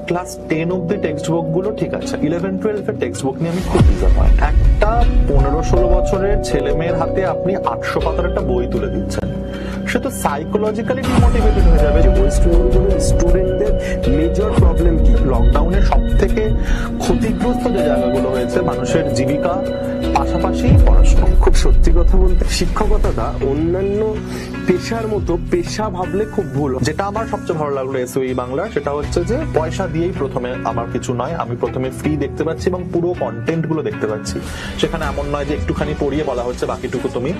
Class 10 অব্দি text book গুলো ঠিক আছে, 11-12 এর টেক্সট বুক নিয়ে আমি খুব ডিসঅ্যাপয়েন্ট। একটা 15-16 বছরের ছেলে মেয়ের হাতে আপনি 800 পাতার একটা বই তুলে দিচ্ছেন, সে তো সাইকোলজিক্যালি ডিমোটিভেটেড হয়ে যাবে। ওয়েস্ট বেঙ্গল স্টুডেন্টদের মেজর প্রবলেম কি? লকডাউনের সব থেকে ক্ষতিগ্রস্ত যে জায়গাগুলো হয়েছে মানুষের জীবিকা পাশাপাশি পড়াশোনা। খুব সত্যি কথা বলতে শিক্ষকতাটা অন্যান্য পেশার মতো পেশা ভাবলে খুব ভুল। যেটা আমার সবচেয়ে ভালো লাগলো এসওই বাংলা, সেটা হচ্ছে যে পয়সা দিয়েই প্রথমে আমার কিছু নয়, আমি প্রথমে ফ্রি দেখতে পাচ্ছি এবং পুরো কন্টেন্ট গুলো দেখতে পাচ্ছি। সেখানে এমন নয় যে একটুখানি পড়িয়ে বলা হচ্ছে বাকিটুকু তুমি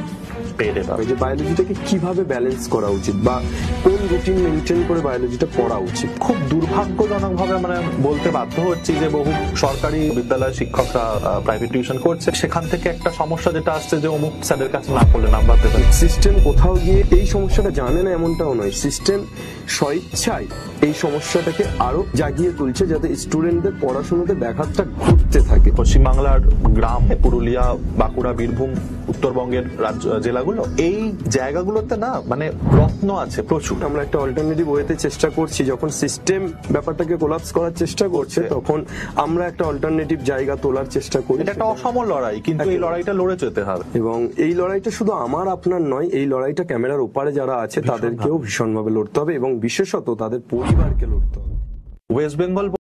পেয়ে পাবে। যে বায়োলজিটাকে কিভাবে ব্যালেন্স করা উচিত বা কোন রুটিন মেনটেন করে বায়োলজিটা পড়া উচিত। খুব দুর্ভাগ্যজনক ভাবে মানে বলতে বাধ্য হচ্ছি যে বহু সরকারি বিদ্যালয়ের শিক্ষকরা প্রাইভেট টিউশন করছে, সেখান থেকে একটা সমস্যা যেটা আসছে যে অমুক স্যারের কাছে না পড়লে নাম্বার দেবে। সিস্টেম কোথাও গিয়ে এই সমস্যাটা জানে না এমনটাও নয়, সিস্টেম স্বইচ্ছায় এই সমস্যাটাকে আরো জাগিয়ে তুলছে যাতে স্টুডেন্টদের পড়াশোনাতে ব্যাঘাতটা ঘটতে থাকে। পশ্চিমবাংলার গ্রাম, পুরুলিয়া, বাঁকুড়া, বীরভূম, উত্তরবঙ্গের জেলাগুলো, এই জায়গাগুলোতে না মানে রত্ন আছে প্রচুর। আমরা একটা অল্টারনেটিভ ওয়েতে চেষ্টা করছি, যখন সিস্টেম ব্যাপারটাকে কোলাপস করার চেষ্টা করছে তখন আমরা একটা অল্টারনেটিভ জায়গা তোলার চেষ্টা করি। এটা একটা অসম লড়াই, কিন্তু এই লড়াইটা লড়ে যেতে হবে। এবং এই লড়াইটা শুধু আমার আপনার নয়, এই লড়াইটা ক্যামেরার ওপারে যারা আছে তাদেরকেও ভীষণভাবে লড়তে হবে এবং বিশেষত তাদের পরিবারকে লড়তে হবে। ওয়েস্ট বেঙ্গল